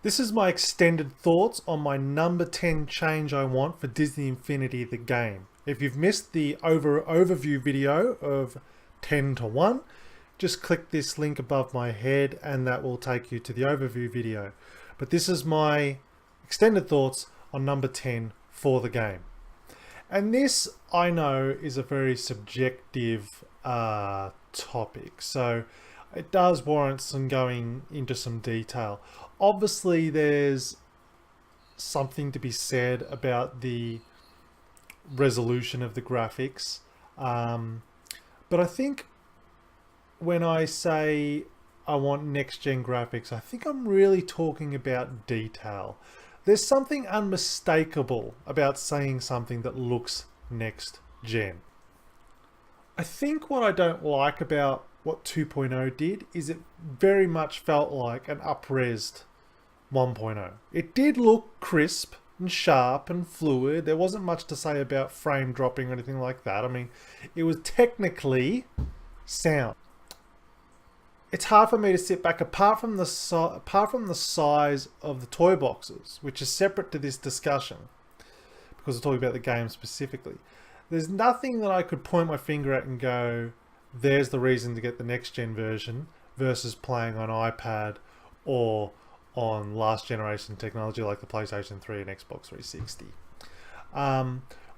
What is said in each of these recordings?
This is my extended thoughts on my number 10 change I want for Disney Infinity the game. If you've missed the overview video of 10 to 1, just click this link above my head and that will take you to the overview video. But this is my extended thoughts on number 10 for the game. And this, I know, is a very subjective topic, so it does warrant some going into some detail. Obviously, there's something to be said about the resolution of the graphics, but I think when I say I want next-gen graphics, I think I'm really talking about detail. There's something unmistakable about saying something that looks next-gen. I think what I don't like about what 2.0 did is it very much felt like an up-resed 1.0. It did look crisp and sharp and fluid. There wasn't much to say about frame dropping or anything like that. I mean, it was technically sound. It's hard for me to sit back, apart from the size of the toy boxes, which is separate to this discussion, because we're talking about the game specifically. There's nothing that I could point my finger at and go, there's the reason to get the next gen version versus playing on iPad or on last generation technology like the PlayStation 3 and Xbox 360.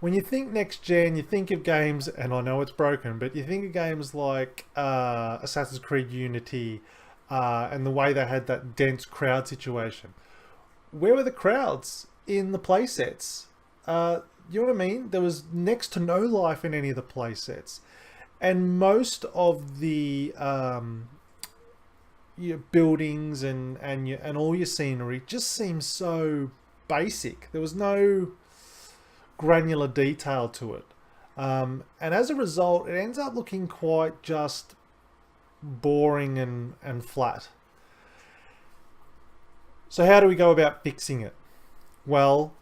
When you think next gen, you think of games, and I know it's broken, but you think of games like Assassin's Creed Unity and the way they had that dense crowd situation. Where were the crowds in the play sets? You know what I mean? There was next to no life in any of the play sets. And most of the your buildings and all your scenery just seems so basic. There was no granular detail to it. And as a result, it ends up looking quite just boring and flat. So how do we go about fixing it? Well,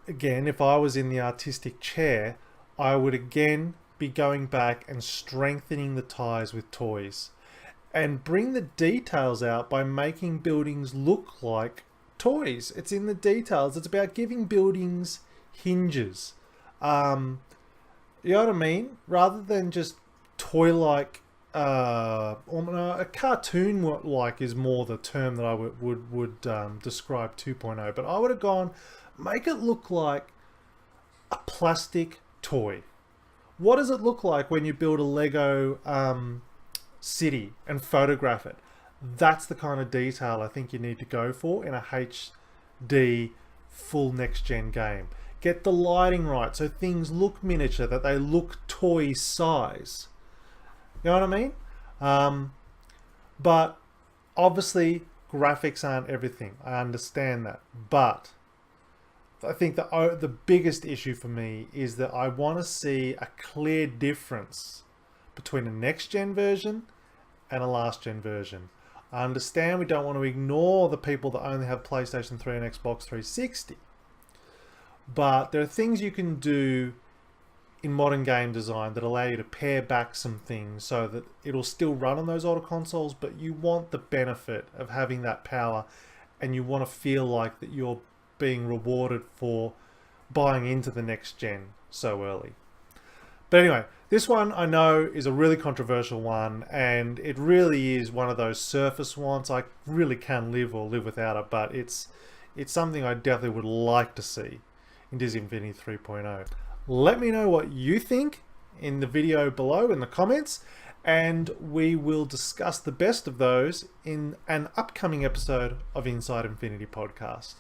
again, if I was in the artistic chair, I would again be going back and strengthening the ties with toys and bring the details out by making buildings look like toys. It's in the details. It's about giving buildings hinges. You know what I mean? Rather than just toy-like, a cartoon-like is more the term that I would describe 2.0. But I would have gone, make it look like a plastic toy. What does it look like when you build a Lego city and photograph it? That's the kind of detail I think you need to go for in a HD full next-gen game. Get the lighting right so things look miniature, that they look toy size. You know what I mean? But obviously graphics aren't everything. I understand that. But I think the biggest issue for me is that I want to see a clear difference between a next-gen version and a last-gen version. I understand we don't want to ignore the people that only have PlayStation 3 and Xbox 360. But there are things you can do in modern game design that allow you to pare back some things so that it'll still run on those older consoles, but you want the benefit of having that power and you want to feel like that you're being rewarded for buying into the next gen so early. But anyway, this one I know is a really controversial one, and it really is one of those surface ones. I really can live without it, but it's something I definitely would like to see in Disney Infinity 3.0. Let me know what you think in the video below in the comments, and we will discuss the best of those in an upcoming episode of Inside Infinity Podcast.